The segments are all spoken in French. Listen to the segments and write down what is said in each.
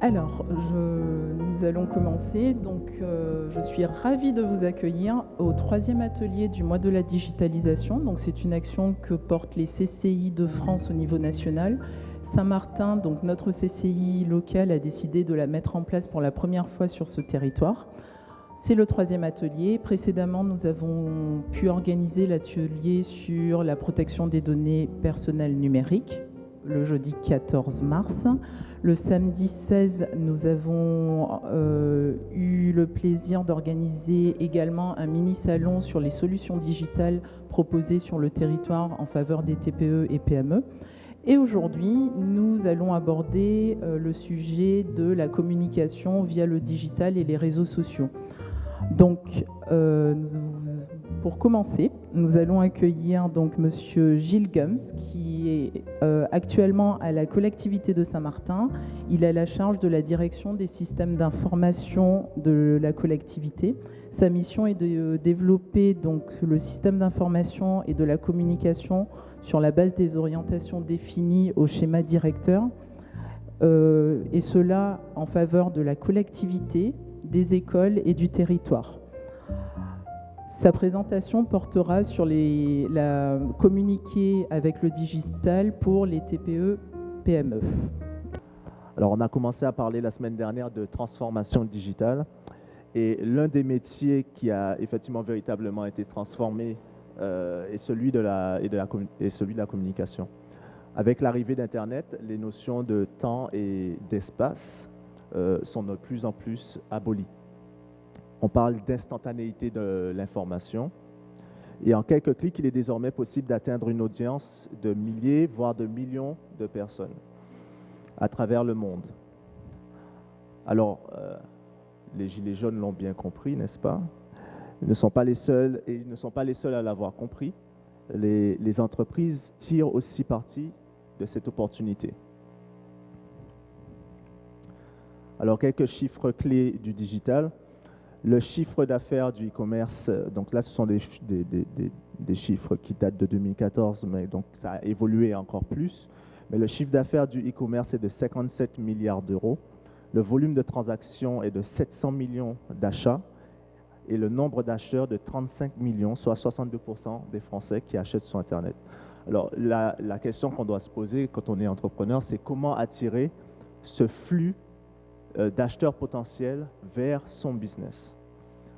Alors, nous allons commencer. Donc, je suis ravie de vous accueillir au 3e atelier du mois de la digitalisation. Donc, c'est une action que portent les CCI de France au niveau national. Saint-Martin, donc notre CCI local, a décidé de la mettre en place pour la première fois sur ce territoire. C'est le 3e atelier. Précédemment, nous avons pu organiser l'atelier sur la protection des données personnelles numériques, le jeudi 14 mars. Le samedi 16, nous avons eu le plaisir d'organiser également un mini-salon sur les solutions digitales proposées sur le territoire en faveur des TPE et PME. Et aujourd'hui, nous allons aborder le sujet de la communication via le digital et les réseaux sociaux. Donc, pour commencer, nous allons accueillir donc Monsieur Gilles Gums, qui est actuellement à la collectivité de Saint-Martin. Il a la charge de la direction des systèmes d'information de la collectivité. Sa mission est de développer donc le système d'information et de la communication sur la base des orientations définies au schéma directeur, et cela en faveur de la collectivité, des écoles et du territoire. Sa présentation portera sur la communiquer avec le digital pour les TPE-PME. Alors, on a commencé à parler la semaine dernière de transformation digitale et l'un des métiers qui a effectivement véritablement été transformé est celui de la communication. Avec l'arrivée d'Internet, les notions de temps et d'espace sont de plus en plus abolies. On parle d'instantanéité de l'information et en quelques clics, il est désormais possible d'atteindre une audience de milliers, voire de millions de personnes à travers le monde. Alors, les Gilets jaunes l'ont bien compris, n'est-ce pas? Ils ne sont pas les seuls et ils ne sont pas les seuls à l'avoir compris. Les entreprises tirent aussi parti de cette opportunité. Alors, quelques chiffres clés du digital. Le chiffre d'affaires du e-commerce, donc là, ce sont des chiffres qui datent de 2014, mais donc ça a évolué encore plus. Mais le chiffre d'affaires du e-commerce est de 57 milliards d'euros. Le volume de transactions est de 700 millions d'achats et le nombre d'acheteurs de 35 millions, soit 62% des Français qui achètent sur Internet. Alors, la question qu'on doit se poser quand on est entrepreneur, c'est comment attirer ce flux d'acheteurs potentiels vers son business.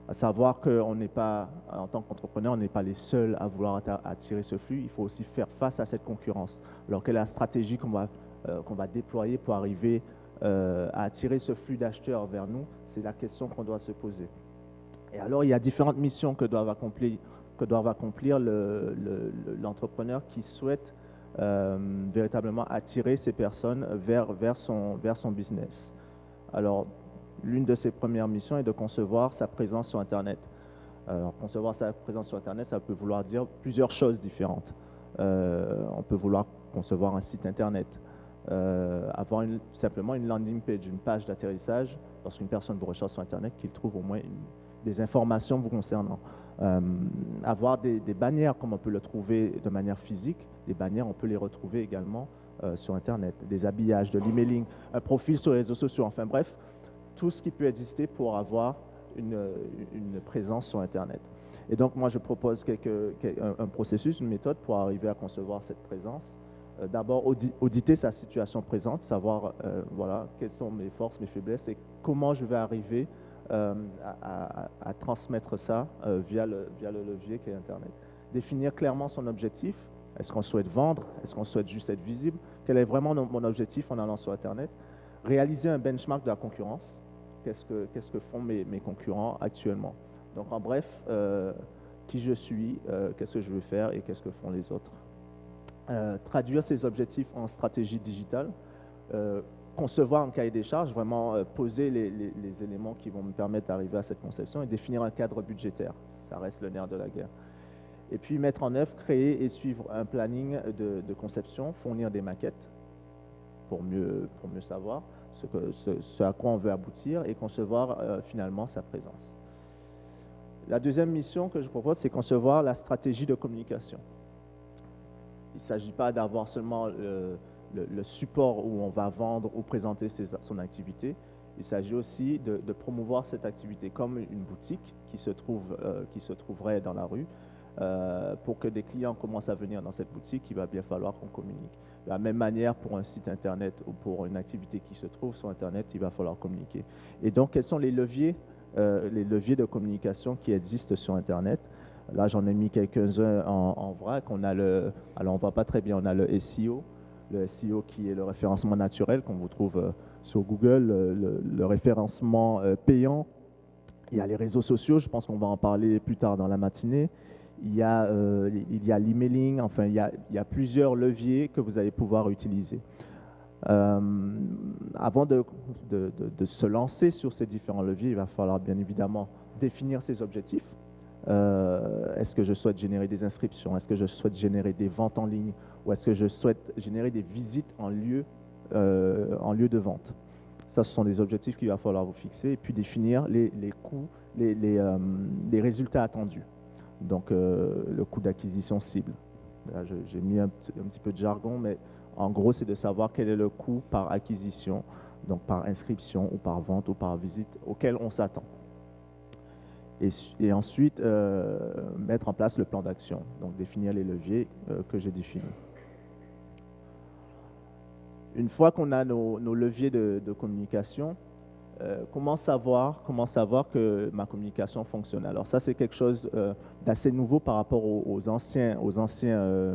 À savoir qu'on n'est pas, en tant qu'entrepreneur, on n'est pas les seuls à vouloir attirer ce flux, il faut aussi faire face à cette concurrence. Alors, quelle est la stratégie qu'on va déployer pour arriver à attirer ce flux d'acheteurs vers nous? C'est la question qu'on doit se poser. Et alors, il y a différentes missions que doivent accomplir l'entrepreneur qui souhaite véritablement attirer ces personnes vers son business. Alors, l'une de ses premières missions est de concevoir sa présence sur Internet. Alors, concevoir sa présence sur Internet, ça peut vouloir dire plusieurs choses différentes. On peut vouloir concevoir un site Internet, avoir simplement une landing page, une page d'atterrissage, lorsqu'une personne vous recherche sur Internet, qu'il trouve au moins des informations vous concernant. Avoir des bannières, comme on peut le trouver de manière physique, des bannières, on peut les retrouver également sur Internet, des habillages, de l'emailing, un profil sur les réseaux sociaux, enfin bref, tout ce qui peut exister pour avoir une présence sur Internet. Et donc, moi, je propose un processus, une méthode pour arriver à concevoir cette présence. D'abord, auditer sa situation présente, savoir voilà, quelles sont mes forces, mes faiblesses et comment je vais arriver à transmettre ça via le levier qui est Internet. Définir clairement son objectif. Est-ce qu'on souhaite vendre? Est-ce qu'on souhaite juste être visible? Quel est vraiment mon objectif en allant sur Internet? Réaliser un benchmark de la concurrence. Qu'est-ce que font mes concurrents actuellement? Donc, en bref, qui je suis, qu'est-ce que je veux faire et qu'est-ce que font les autres? Traduire ces objectifs en stratégie digitale, concevoir un cahier des charges, vraiment poser les éléments qui vont me permettre d'arriver à cette conception et définir un cadre budgétaire. Ça reste le nerf de la guerre. Et puis mettre en œuvre, créer et suivre un planning de conception, fournir des maquettes pour mieux savoir ce à quoi on veut aboutir et concevoir finalement sa présence. La deuxième mission que je propose, c'est concevoir la stratégie de communication. Il ne s'agit pas d'avoir seulement le support où on va vendre ou présenter son activité. Il s'agit aussi de promouvoir cette activité comme une boutique qui se trouverait dans la rue. Pour que des clients commencent à venir dans cette boutique, il va bien falloir qu'on communique. De la même manière, pour un site Internet ou pour une activité qui se trouve sur Internet, il va falloir communiquer. Et donc, quels sont les leviers de communication qui existent sur Internet? Là, j'en ai mis quelques-uns en vrac. Alors, on ne voit pas très bien, on a le SEO qui est le référencement naturel qu'on vous trouve sur Google, le référencement payant. Il y a les réseaux sociaux, je pense qu'on va en parler plus tard dans la matinée. Il y a l'emailing, enfin, il y a plusieurs leviers que vous allez pouvoir utiliser. Avant de se lancer sur ces différents leviers, il va falloir bien évidemment définir ses objectifs. Est-ce que je souhaite générer des inscriptions? Est-ce que je souhaite générer des ventes en ligne? Ou est-ce que je souhaite générer des visites en lieu de vente? Ça, ce sont des objectifs qu'il va falloir vous fixer et puis définir les coûts, les résultats attendus. Donc, le coût d'acquisition cible. Là, j'ai mis un petit peu de jargon, mais en gros, c'est de savoir quel est le coût par acquisition, donc par inscription ou par vente ou par visite auquel on s'attend. Et ensuite, mettre en place le plan d'action, donc définir les leviers que j'ai définis. Une fois qu'on a nos leviers de communication, comment savoir que ma communication fonctionne? Alors ça, c'est quelque chose d'assez nouveau par rapport aux anciens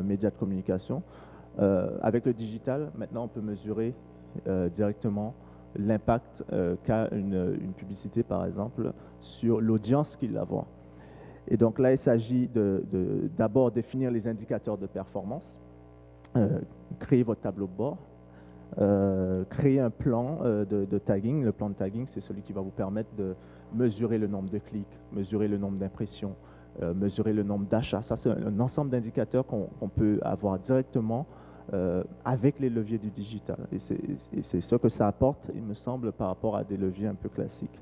médias de communication. Avec le digital, maintenant, on peut mesurer directement l'impact qu'a une publicité, par exemple, sur l'audience qu'il va avoir. Et donc là, il s'agit d'abord définir les indicateurs de performance, créer votre tableau de bord, créer un plan de tagging. Le plan de tagging, c'est celui qui va vous permettre de mesurer le nombre de clics, mesurer le nombre d'impressions, mesurer le nombre d'achats. Ça, c'est un ensemble d'indicateurs qu'on peut avoir directement avec les leviers du digital. Et c'est ce que ça apporte, il me semble, par rapport à des leviers un peu classiques.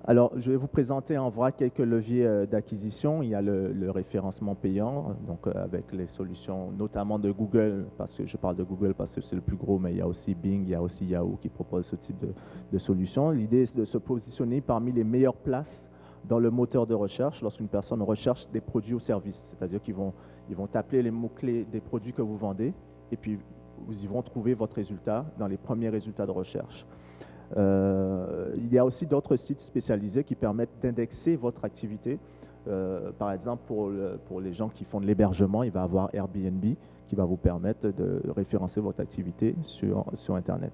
Alors, je vais vous présenter en vrac quelques leviers d'acquisition. Il y a le référencement payant, donc avec les solutions notamment de Google, parce que je parle de Google parce que c'est le plus gros, mais il y a aussi Bing, il y a aussi Yahoo qui propose ce type de solution. L'idée est de se positionner parmi les meilleures places dans le moteur de recherche lorsqu'une personne recherche des produits ou services. C'est-à-dire qu'ils vont taper les mots-clés des produits que vous vendez et puis ils vont trouver votre résultat dans les premiers résultats de recherche. Il y a aussi d'autres sites spécialisés qui permettent d'indexer votre activité. Par exemple, pour les gens qui font de l'hébergement, il va y avoir Airbnb qui va vous permettre de référencer votre activité sur Internet.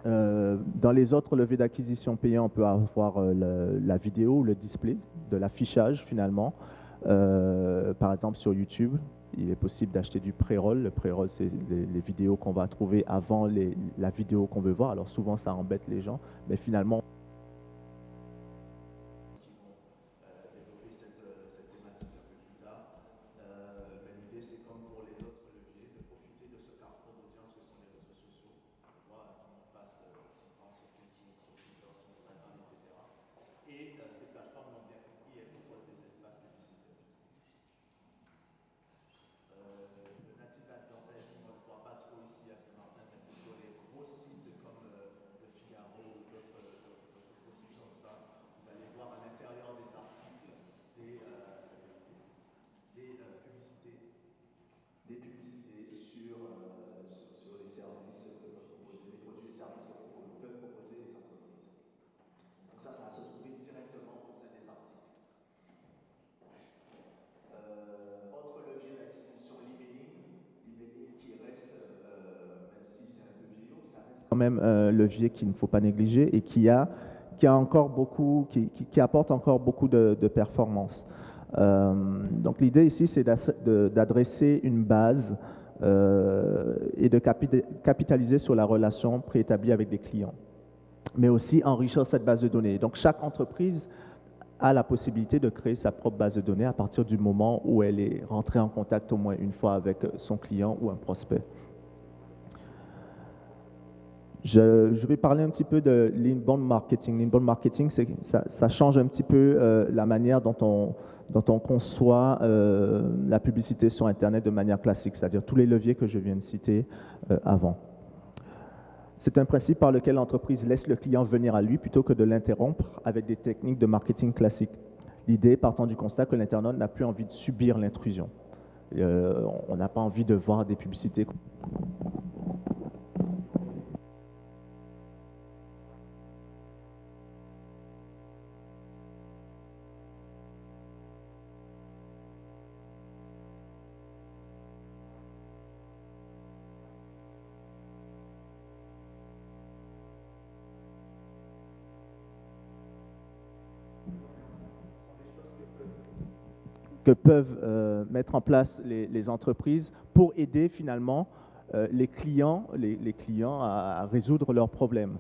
Dans les autres leviers d'acquisition payants, on peut avoir la vidéo, le display, de l'affichage finalement. Par exemple, sur YouTube, il est possible d'acheter du pré-roll. Le pré-roll, c'est les vidéos qu'on va trouver avant la vidéo qu'on veut voir. Alors souvent, ça embête les gens, mais finalement, des publicités sur les services que peuvent proposer, les produits et services que peuvent proposer les entreprises. Donc ça va se trouver directement au sein des articles. Autre levier d'acquisition, l'emailing qui reste, même si c'est un peu vieillot, ça reste quand même un levier qu'il ne faut pas négliger et qui apporte encore beaucoup de performance. Donc l'idée ici, c'est d'adresser une base et de capitaliser sur la relation préétablie avec des clients, mais aussi enrichir cette base de données. Donc chaque entreprise a la possibilité de créer sa propre base de données à partir du moment où elle est rentrée en contact au moins une fois avec son client ou un prospect. Je vais parler un petit peu de l'inbound marketing. L'inbound marketing, ça change un petit peu la manière dont on conçoit la publicité sur Internet de manière classique, c'est-à-dire tous les leviers que je viens de citer avant. C'est un principe par lequel l'entreprise laisse le client venir à lui plutôt que de l'interrompre avec des techniques de marketing classiques. L'idée partant du constat que l'internaute n'a plus envie de subir l'intrusion. On n'a pas envie de voir des publicités. Que peuvent mettre en place les entreprises pour aider finalement les clients à résoudre leurs problèmes.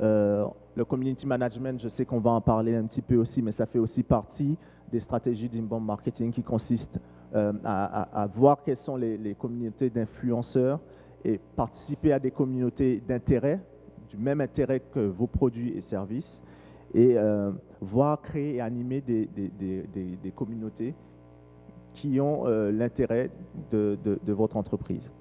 Le community management, je sais qu'on va en parler un petit peu aussi, mais ça fait aussi partie des stratégies d'inbound marketing qui consistent à voir quelles sont les communautés d'influenceurs et participer à des communautés d'intérêt, du même intérêt que vos produits et services, et voir créer et animer des communautés qui ont l'intérêt de votre entreprise.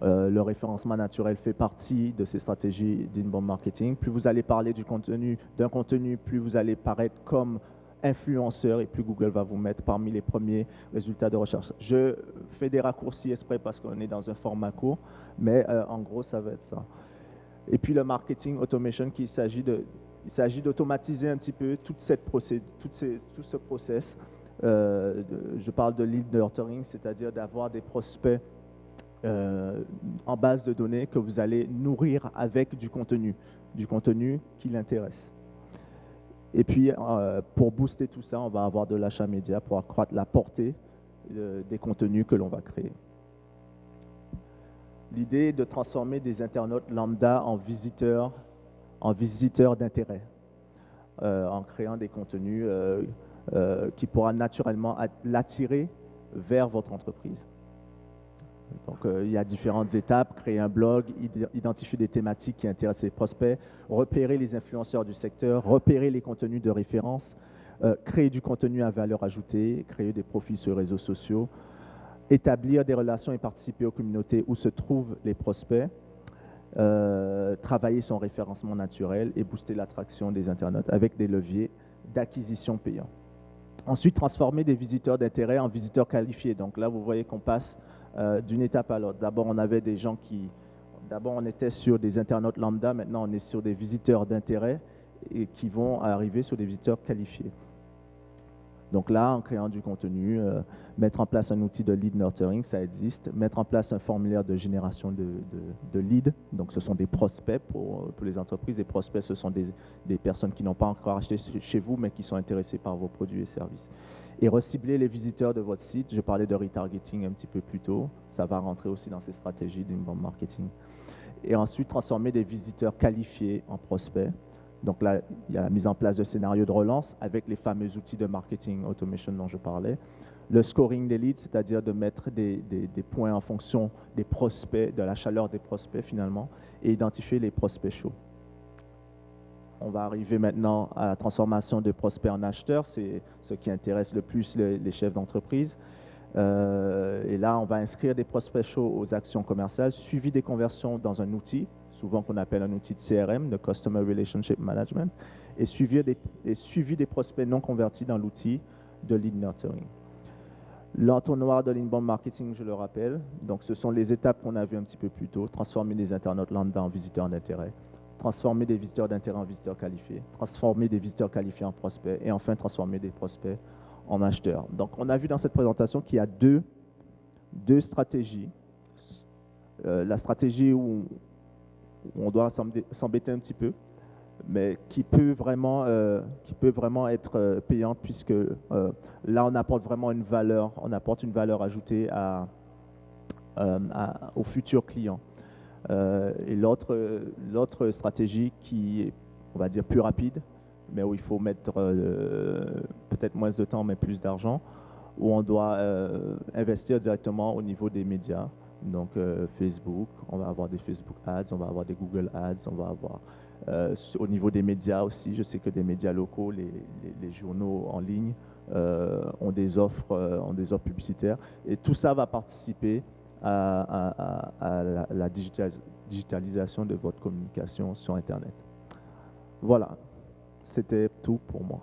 Le référencement naturel fait partie de ces stratégies d'inbound marketing. Plus vous allez parler d'un contenu, plus vous allez paraître comme influenceur et plus Google va vous mettre parmi les premiers résultats de recherche. Je fais des raccourcis exprès parce qu'on est dans un format court, mais en gros, ça va être ça. Et puis le marketing automation, il s'agit d'automatiser un petit peu tout ce process. Je parle de lead nurturing, c'est-à-dire d'avoir des prospects en base de données que vous allez nourrir avec du contenu qui l'intéresse. Et puis, pour booster tout ça, on va avoir de l'achat média pour accroître la portée des contenus que l'on va créer. L'idée est de transformer des internautes lambda en visiteurs d'intérêt, en créant des contenus qui pourra naturellement l'attirer vers votre entreprise. Donc, il y a différentes étapes: créer un blog, identifier des thématiques qui intéressent les prospects, repérer les influenceurs du secteur, repérer les contenus de référence, créer du contenu à valeur ajoutée, créer des profils sur les réseaux sociaux, établir des relations et participer aux communautés où se trouvent les prospects, travailler son référencement naturel et booster l'attraction des internautes avec des leviers d'acquisition payants. Ensuite, transformer des visiteurs d'intérêt en visiteurs qualifiés. Donc là, vous voyez qu'on passe d'une étape à l'autre. D'abord, on avait des gens d'abord, on était sur des internautes lambda, maintenant on est sur des visiteurs d'intérêt et qui vont arriver sur des visiteurs qualifiés. Donc là, en créant du contenu, mettre en place un outil de lead nurturing, ça existe. Mettre en place un formulaire de génération de leads. Donc ce sont des prospects pour les entreprises. Les prospects, ce sont des personnes qui n'ont pas encore acheté chez vous, mais qui sont intéressées par vos produits et services. Et recibler les visiteurs de votre site. Je parlais de retargeting un petit peu plus tôt. Ça va rentrer aussi dans ces stratégies d'inbound marketing. Et ensuite, transformer des visiteurs qualifiés en prospects. Donc là, il y a la mise en place de scénarios de relance avec les fameux outils de marketing automation dont je parlais. Le scoring des leads, c'est-à-dire de mettre des points en fonction des prospects, de la chaleur des prospects finalement, et identifier les prospects chauds. On va arriver maintenant à la transformation de prospects en acheteurs, c'est ce qui intéresse le plus les chefs d'entreprise. Et là, on va inscrire des prospects chauds aux actions commerciales, suivi des conversions dans un outil, souvent qu'on appelle un outil de CRM, de Customer Relationship Management, et suivi des prospects non convertis dans l'outil de lead nurturing. L'entonnoir de l'inbound marketing, je le rappelle, donc ce sont les étapes qu'on a vues un petit peu plus tôt: transformer des internautes lambda en visiteurs d'intérêt, transformer des visiteurs d'intérêt en visiteurs qualifiés, transformer des visiteurs qualifiés en prospects, et enfin transformer des prospects en acheteurs. Donc on a vu dans cette présentation qu'il y a deux stratégies. La stratégie où on doit s'embêter un petit peu, mais qui peut vraiment être payante, puisque là on apporte vraiment une valeur, ajoutée aux futurs clients. Et l'autre stratégie qui est, on va dire, plus rapide, mais où il faut mettre peut-être moins de temps mais plus d'argent, où on doit investir directement au niveau des médias. Donc Facebook, on va avoir des Facebook Ads, on va avoir des Google Ads, on va avoir au niveau des médias aussi, je sais que des médias locaux, les journaux en ligne ont des offres publicitaires, et tout ça va participer à la digitalisation de votre communication sur Internet. Voilà, c'était tout pour moi.